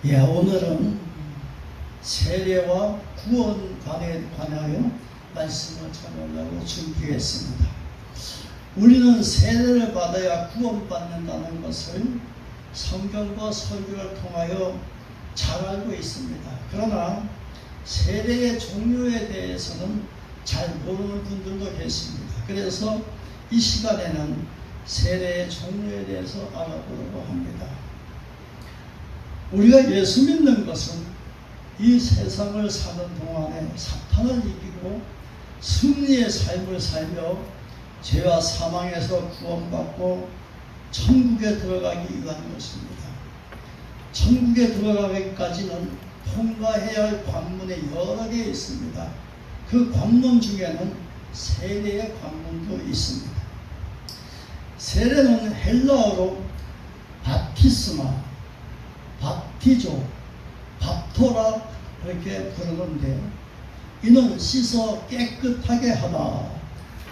오늘은 세례와 구원관에 관하여 말씀을 전하려고 준비했습니다. 우리는 세례를 받아야 구원받는다는 것을 성경과 설교를 통하여 잘 알고 있습니다. 그러나 세례의 종류에 대해서는 잘 모르는 분들도 계십니다. 그래서 이 시간에는 세례의 종류에 대해서 알아보려고 합니다. 우리가 예수 믿는 것은 이 세상을 사는 동안에 사탄을 이기고 승리의 삶을 살며 죄와 사망에서 구원받고 천국에 들어가기 위한 것입니다. 천국에 들어가기까지는 통과해야 할 관문이 여러 개 있습니다. 그 관문 중에는 세례의 관문도 있습니다. 세례는 헬라어로 바티스마, 바티조, 밥토라 이렇게 부르는데, 이는 씻어 깨끗하게 하다,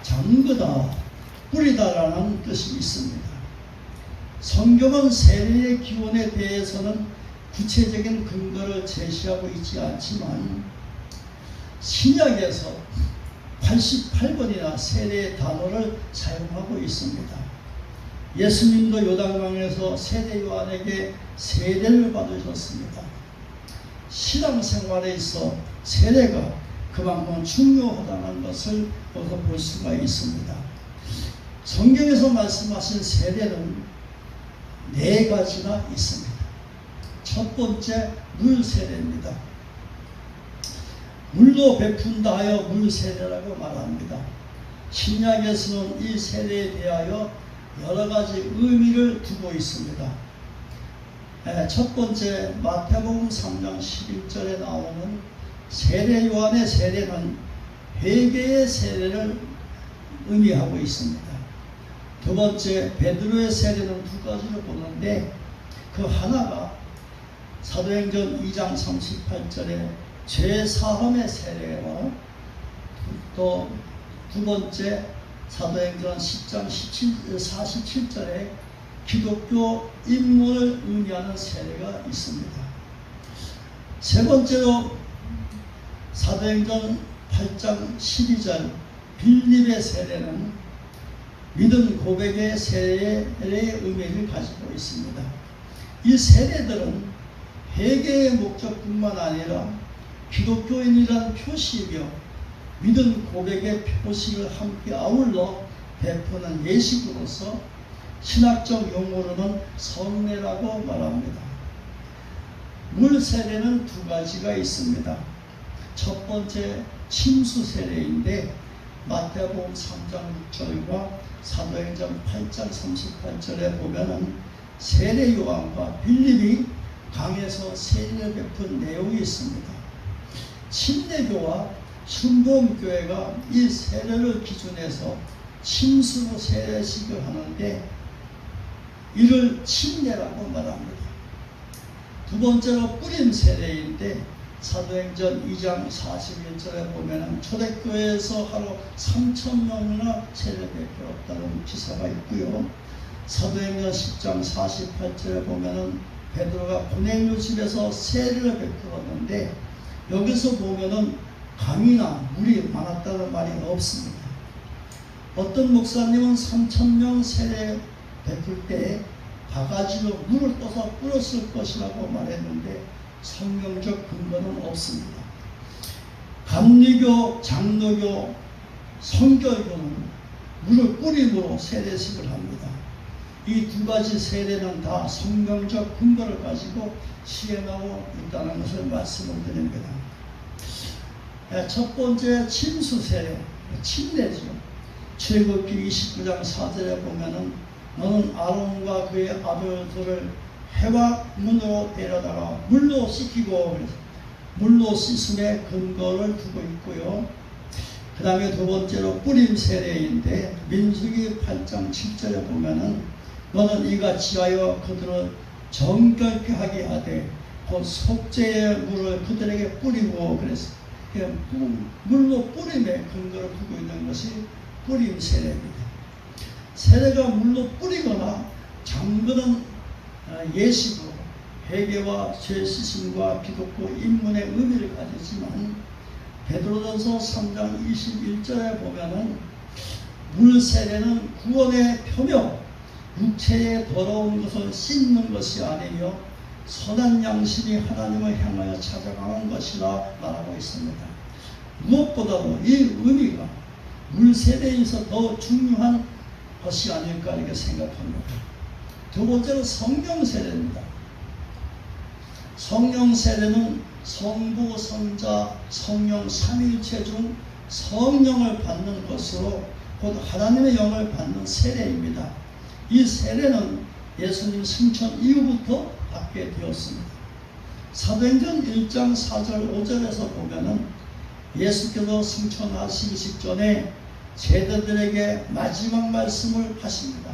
잠그다, 뿌리다라는 뜻이 있습니다. 성경은 세례의 기원에 대해서는 구체적인 근거를 제시하고 있지 않지만 신약에서 88번이나 세례의 단어를 사용하고 있습니다. 예수님도 요단강에서 세례 요한에게 세례를 받으셨습니다. 신앙생활에 있어 세례가 그만큼 중요하다는 것을 여기서 볼 수가 있습니다. 성경에서 말씀하신 세례는 4가지나 있습니다. 첫 번째, 물세례입니다. 물로 베푼다 하여 물세례라고 말합니다. 신약에서는 이 세례에 대하여 여러 가지 의미를 두고 있습니다. 첫 번째, 마태복음 3장 11절에 나오는 세례 요한의 세례는 회개의 세례를 의미하고 있습니다. 두 번째, 베드로의 세례는 2가지로 보는데, 그 하나가 사도행전 2장 38절에 죄사함의 세례와, 또 두 번째 사도행전 10장 47절에 기독교 입문을 의미하는 세례가 있습니다. 세 번째로 사도행전 8장 12절 빌립의 세례는 믿음 고백의 세례의 의미를 가지고 있습니다. 이 세례들은 회개의 목적뿐만 아니라 기독교인이라는 표시이며 믿음 고백의 표식을 함께 아울러 베푸는 예식으로서 신학적 용어로는 성례라고 말합니다. 물세례는 2가지가 있습니다. 첫 번째, 침수 세례인데 마태복음 3장 6절과 사도행전 8장 38절에 보면은 세례 요한과 빌립이 강에서 세례를 베푼 내용이 있습니다. 침례교와 순복음교회가 이 세례를 기준해서 침수로 세례식을 하는데 이를 침례라고 말합니다. 두 번째로 뿌림 세례인데 사도행전 2장 41절에 보면 초대교회에서 하루 3,000명이나 세례를 베풀었다는 기사가 있고요. 사도행전 10장 48절에 보면 베드로가 고넬료 집에서 세례를 베풀었는데, 여기서 보면은 강이나 물이 많았다는 말이 없습니다. 어떤 목사님은 3,000명 세례 베풀 때 바가지로 물을 떠서 뿌렸을 것이라고 말했는데 성경적 근거는 없습니다. 감리교, 장로교, 성결교는 물을 뿌림으로 세례식을 합니다. 이 2가지 세례는 다 성경적 근거를 가지고 시행하고 있다는 것을 말씀을 드립니다. 첫 번째, 침수 세례, 침례죠. 출애굽기 29장 4절에 보면은 너는 아론과 그의 아들들을 해와 문으로 데려다가 물로 씻기고, 물로 씻음의 근거를 두고 있고요. 그 다음에 두 번째로 뿌림 세례인데 민수기 8장 7절에 보면은 너는 이같이 하여 그들을 정결케 하게 하되 곧 속죄의 물을 그들에게 뿌리고, 그래서 물로 뿌림에 근거를 두고 있는 것이 뿌림 세례입니다. 세례가 물로 뿌리거나 잠그는 예식으로 회개와 죄 씻음과 기독교 입문의 의미를 가지지만 베드로전서 3장 21절에 보면은 물 세례는 구원의 표명, 육체의 더러운 것을 씻는 것이 아니며 선한 양심이 하나님을 향하여 찾아가는 것이라 말하고 있습니다. 무엇보다도 이 의미가 물 세례에서 더 중요한 것이 아닐까 이렇게 생각합니다. 두 번째로 성령 세례입니다. 성령 세례는 성부, 성자, 성령 삼위일체 중 성령을 받는 것으로 곧 하나님의 영을 받는 세례입니다. 이 세례는 예수님 승천 이후부터 받게 되었습니다. 사도행전 1장 4절 5절에서 보면은 예수께서 승천하시기 직전에 제자들에게 마지막 말씀을 하십니다.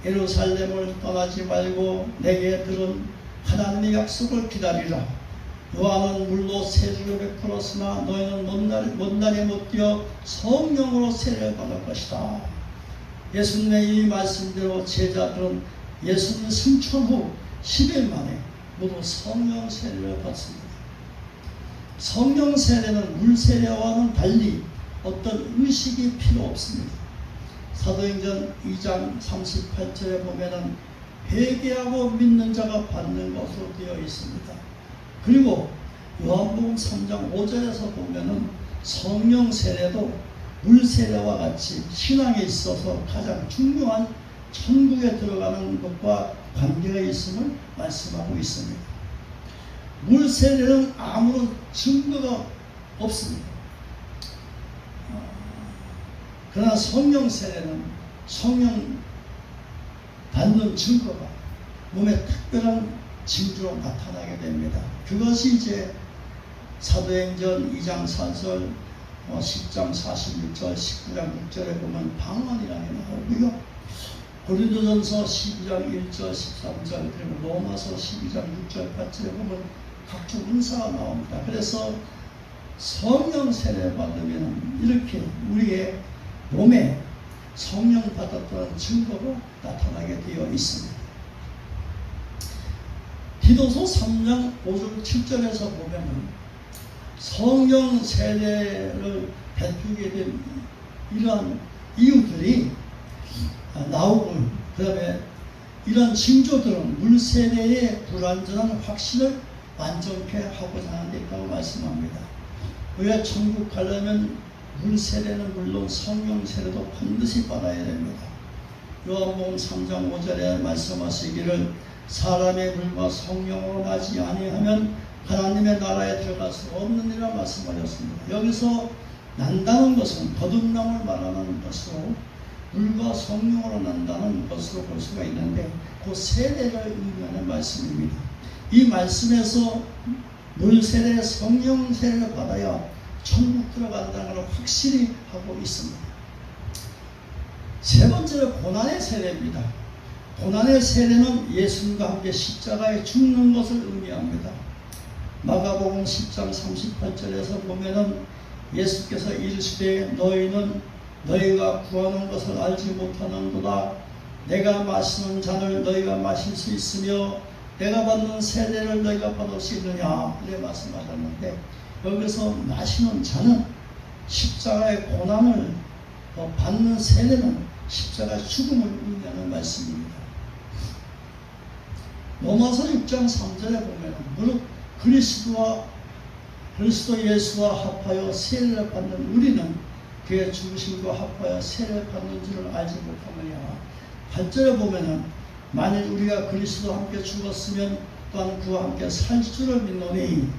예루살렘을 떠나지 말고 내게 들은 하나님의 약속을 기다리라. 요한은 물로 세례를 베풀었으나 너희는 먼 날에 못 뛰어 성령으로 세례를 받을 것이다. 예수님의 이 말씀대로 제자들은 예수님 승천 후 10일 만에 모두 성령 세례를 받습니다. 성령 세례는 물 세례와는 달리 어떤 의식이 필요 없습니다. 사도행전 2장 38절에 보면은 회개하고 믿는 자가 받는 것으로 되어 있습니다. 그리고 요한복음 3장 5절에서 보면은 성령 세례도 물 세례와 같이 신앙에 있어서 가장 중요한 천국에 들어가는 것과 관계가 있음을 말씀하고 있습니다. 물 세례는 아무런 증거가 없습니다. 그러나 성령 세례는 성령 받는 증거가 몸에 특별한 징조로 나타나게 됩니다. 그것이 이제 사도행전 2장 4절, 10장 46절, 19장 6절에 보면 방언이라는 게 나오고요. 고린도전서 12장 1절, 13절, 그리고 로마서 12장 6절, 8절에 보면 각종 은사가 나옵니다. 그래서 성령 세례 받으면 이렇게 우리의 몸에 성령 받았다는 증거로 나타나게 되어 있습니다. 디도서 3장 5절 7절에서 보면 성령 세례를 베풀게 된 이러한 이유들이 나오고, 그 다음에 이러한 징조들은 물 세례의 불완전한 확신을 완전케 하고자 하는 데 있다고 말씀합니다. 우리가 천국 가려면 물 세례는 물론 성령 세례도 반드시 받아야 됩니다. 요한복음 3장 5절에 말씀하시기를 사람의 물과 성령으로 나지 아니하면 하나님의 나라에 들어갈 수 없느니라 말씀하셨습니다. 여기서 난다는 것은 거듭남을 말하는 것으로 물과 성령으로 난다는 것으로 볼 수가 있는데 그 세례를 의미하는 말씀입니다. 이 말씀에서 물 세례, 성령 세례를 받아야 천국 들어간다는 걸 확실히 하고 있습니다. 세 번째로 고난의 세례입니다. 고난의 세례는 예수님과 함께 십자가에 죽는 것을 의미합니다. 마가복음 10장 38절에서 보면은 예수께서 이르시되 너희는 너희가 구하는 것을 알지 못하는도다. 내가 마시는 잔을 너희가 마실 수 있으며 내가 받는 세례를 너희가 받을 수 있느냐 이렇게 말씀하셨는데, 여기서 마시는 잔은 십자가의 고난을 받는 세례는 십자가의 죽음을 의미하는 말씀입니다. 로마서 6장 3절에 보면 무릇 그리스도 예수와 합하여 세례를 받는 우리는 그의 죽으심과 합하여 세례를 받는 줄을 알지 못하느냐. 8절에 보면은 만일 우리가 그리스도와 함께 죽었으면 또한 그와 함께 살 줄을 믿노니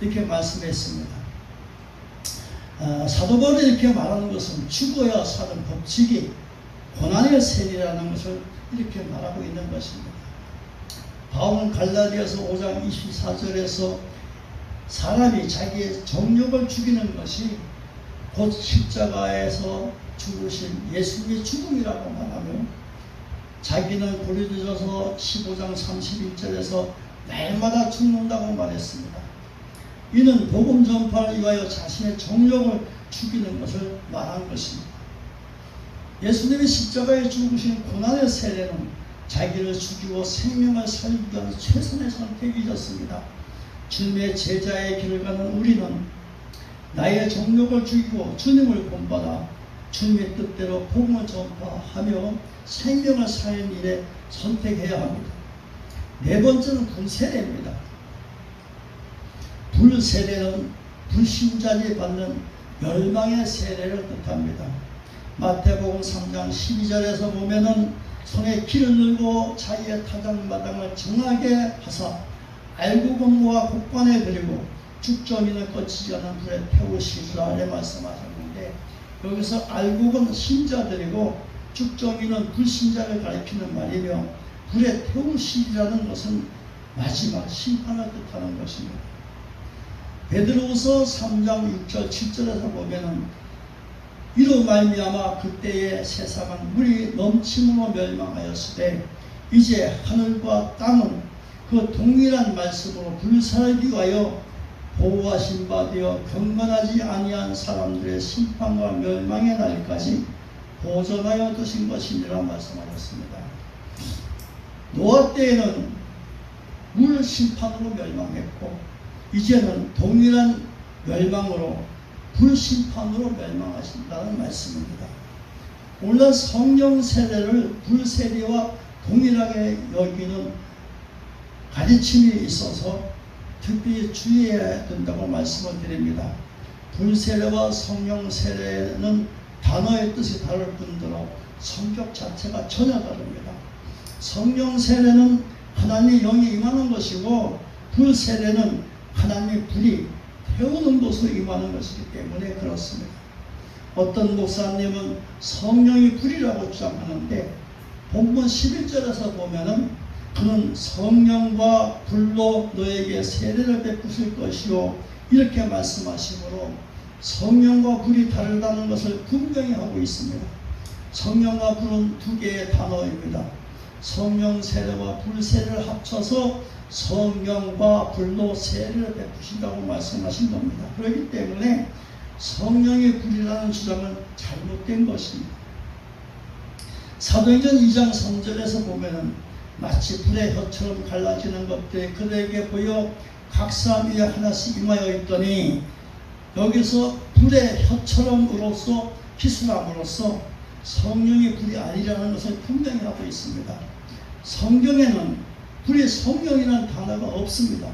이렇게 말씀했습니다. 사도 바울이 이렇게 말하는 것은 죽어야 사는 법칙이 고난의 세례라는 것을 이렇게 말하고 있는 것입니다. 바울은 갈라디아서 5장 24절에서 사람이 자기의 정욕을 죽이는 것이 곧 십자가에서 죽으신 예수님의 죽음이라고 말하며, 자기는 고린도전서 15장 31절에서 날마다 죽는다고 말했습니다. 이는 복음 전파를 위하여 자신의 정욕을 죽이는 것을 말한 것입니다. 예수님이 십자가에 죽으신 고난의 세례는 자기를 죽이고 생명을 살기 위한 최선의 선택이었습니다. 주님의 제자의 길을 가는 우리는 나의 정욕을 죽이고 주님을 본받아 주님의 뜻대로 복음을 전파하며 생명을 살리는 일에 선택해야 합니다. 네 번째는 불세례입니다. 불세례는 불신자들이 받는 멸망의 세례를 뜻합니다. 마태복음 3장 12절에서 보면은 손에 길을 들고 자기의 타작마당을 정하게 하사 알구건모와 곡관에 그리고 죽전이는 꺼지지 않은 불에 태우시리라 이렇게 말씀하셨는데, 여기서 알곡은 신자들이고 죽정이는 불신자를 가리키는 말이며 불에 태우시리라는 것은 마지막 심판을 뜻하는 것입니다. 베드로후서 3장 6절 7절에서 보면은 이로 말미암아 그때의 세상은 물이 넘침으로 멸망하였으되 이제 하늘과 땅은 그 동일한 말씀으로 불살기 위하여 보호하신 바 되어 경건하지 아니한 사람들의 심판과 멸망의 날까지 보존하여 두신 것이니라 말씀하셨습니다. 노아 때에는 물 심판으로 멸망했고 이제는 동일한 멸망으로 불심판으로 멸망하신다는 말씀입니다. 오늘 성령 세례를 불세례와 동일하게 여기는 가르침이 있어서 특별히 주의해야 된다고 말씀을 드립니다. 불세례와 성령 세례는 단어의 뜻이 다를 뿐더러 성격 자체가 전혀 다릅니다. 성령 세례는 하나님의 영이 임하는 것이고 불세례는 하나님의 불이 태우는 곳으로 임하는 것이기 때문에 그렇습니다. 어떤 목사님은 성령이 불이라고 주장하는데 본문 11절에서 보면은 그는 성령과 불로 너에게 세례를 베푸실 것이요 이렇게 말씀하시므로 성령과 불이 다르다는 것을 분명히 하고 있습니다. 성령과 불은 두 개의 단어입니다. 성령 세례와 불 세례를 합쳐서 성령과 불로 세례를 베푸신다고 말씀하신 겁니다. 그렇기 때문에 성령의 불이라는 주장은 잘못된 것입니다. 사도행전 2장 3절에서 보면은 마치 불의 혀처럼 갈라지는 것들이 그들에게 보여 각 사람 위에 하나씩 임하여 있더니 여기서 불의 혀처럼으로써 기술함으로써 성령의 불이 아니라는 것을 분명히 하고 있습니다. 성경에는 불이 성령이라는 단어가 없습니다.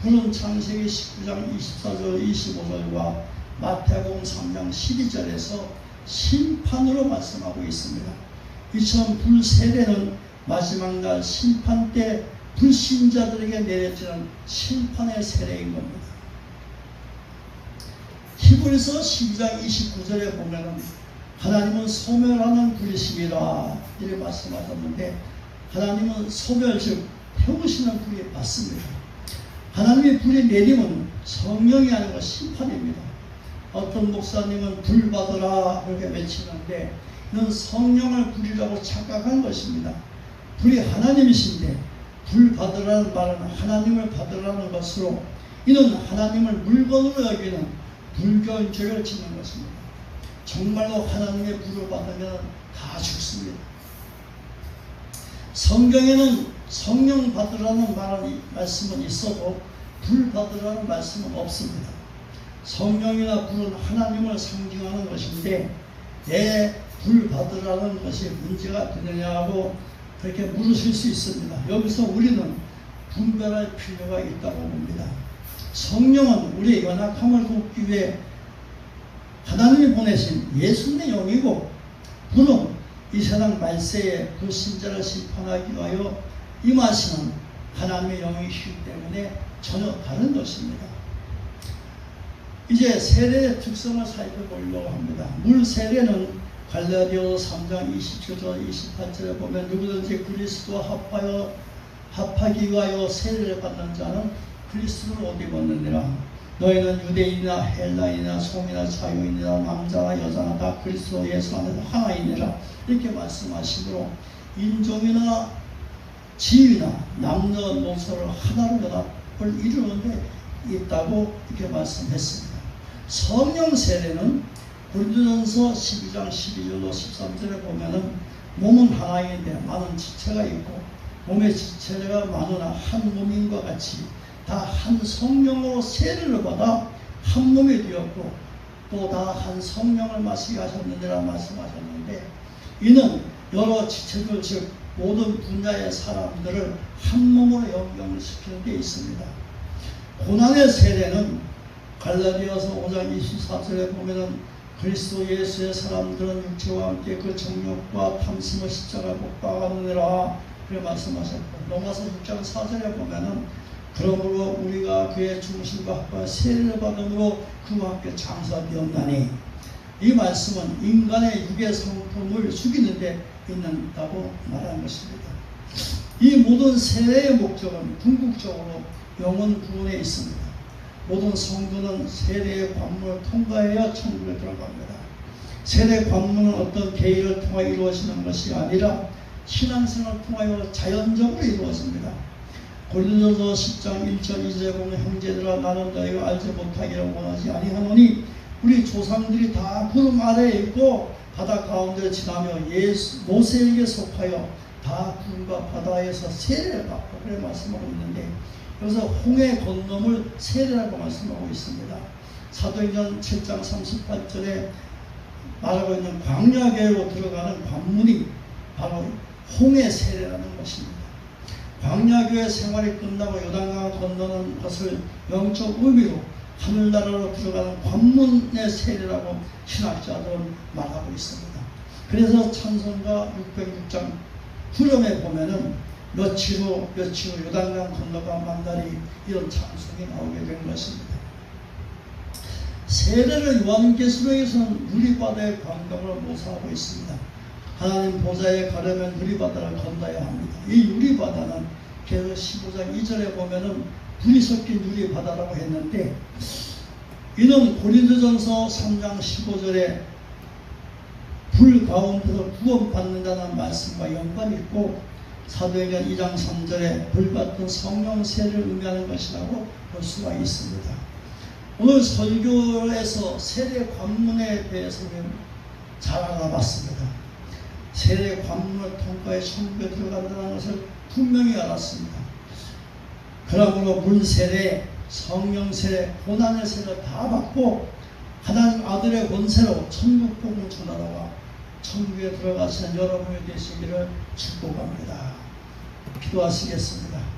불은 창세기 19장 24절 25절과 마태복음 3장 12절에서 심판으로 말씀하고 있습니다. 이처럼 불세례는 마지막 날 심판 때 불신자들에게 내려지는 심판의 세례인 겁니다. 히브리서 12장 29절에 보면은 하나님은 소멸하는 불이시니라 이렇게 말씀하셨는데 하나님은 소멸 즉 태우시는 불이 맞습니다. 하나님의 불이 내림은 성령이 아니고 심판입니다. 어떤 목사님은 불 받으라 그렇게 외치는데 이는 성령을 불이라고 착각한 것입니다. 불이 하나님이신데 불 받으라는 말은 하나님을 받으라는 것으로 이는 하나님을 물건으로 여기는 불교인 죄를 짓는 것입니다. 정말로 하나님의 불을 받으면 다 죽습니다. 성경에는 성령 받으라는 말씀은 있어도 불 받으라는 말씀은 없습니다. 성령이나 불은 하나님을 상징하는 것인데 왜 불 받으라는 것이 문제가 되느냐고 그렇게 물으실 수 있습니다. 여기서 우리는 분별할 필요가 있다고 봅니다. 성령은 우리의 연약함을 돕기 위해 하나님이 보내신 예수님의 영이고 불은 이 세상 말세에 불신자를 심판하기 위하여 임하시는 하나님의 영이시기 때문에 전혀 다른 것입니다. 이제 세례의 특성을 살펴보려고 합니다. 물 세례는 갈라디아서 3장 27절 28절에 보면 누구든지 그리스도와 합하기 위하여 세례를 받는 자는 그리스도를 옷 입었느니라. 너희는 유대인이나 헬라인이나 송이나 자유인이나 남자나 여자나 다 그리스도 예수 안에서 하나이니라 이렇게 말씀하시므로 인종이나 지위나 남녀노소를 하나로 연합을 이루는 데 있다고 이렇게 말씀했습니다. 성령 세례는 고린도전서 12장 12절로 13절에 보면은 몸은 하나인데 많은 지체가 있고 몸의 지체가 많으나 한 몸인 것 같이 다 한 성령으로 세례를 받아 한 몸이 되었고 또 다 한 성령을 마시게 하셨느니라 말씀하셨는데, 이는 여러 지체들 즉 모든 분야의 사람들을 한 몸으로 연결시키는 데 있습니다. 고난의 세례는 갈라디아서 5장 24절에 보면은 그리스도 예수의 사람들은 육체와 함께 그 정욕과 탐심을 십자가에 못 박았느니라 그렇게 말씀하셨고, 로마서 6장 4절에 보면은 그러므로 우리가 그의 중심과 합하여 세례를 받음으로 그와 함께 장사되었나니, 이 말씀은 인간의 육의 성품을 죽이는 데 있는다고 말하는 것입니다. 이 모든 세례의 목적은 궁극적으로 영혼 구원에 있습니다. 모든 성도는 세례의 관문을 통과해야 천국에 들어갑니다. 세례 관문은 어떤 계기를 통해 이루어지는 것이 아니라 신앙생활을 통하여 자연적으로 이루어집니다. 고린도서 10장 1절 2절에 보면 형제들아 나는 너희가 알지 못하기를 원하지 아니하노니 우리 조상들이 다 구름 아래에 있고 바다 가운데 지나며 모세에게 속하여 다 구름과 바다에서 세례를 받고 그래 말씀하고 있는데, 여기서 홍해 건너물 세례라고 말씀하고 있습니다. 사도행전 7장 38절에 말하고 있는 광야계로 들어가는 관문이 바로 홍해 세례라는 것입니다. 광야교회 생활이 끝나고 요단강을 건너는 것을 영적 의미로 하늘나라로 들어가는 관문의 세례라고 신학자들은 말하고 있습니다. 그래서 찬송가 606장 후렴에 보면은 며칠 후 요단강 건너가 만나리 이런 찬송이 나오게 된 것입니다. 세례를 요한계시록에서는 유리바다의 광경을 모사하고 있습니다. 하나님 보좌에 가려면 유리바다를 건너야 합니다. 이 유리바다는 계속 15장 2절에 보면은 불이 섞인 유리바다라고 했는데, 이는 고린도전서 3장 15절에 불 가운데서 구원받는다는 말씀과 연관이 있고, 사도행전 2장 3절에 불같은 성령 세례를 의미하는 것이라고 볼 수가 있습니다. 오늘 설교에서 세례 관문에 대해서 잘 알아봤습니다. 세례 관문을 통과해 천국에 들어간다는 것을 분명히 알았습니다. 그러므로 물 세례, 성령 세례, 고난의 세례를 다 받고 하나님 아들의 권세로 천국 복음을 전하다가 천국에 들어가시는 여러분이 되시기를 축복합니다. 기도하시겠습니다.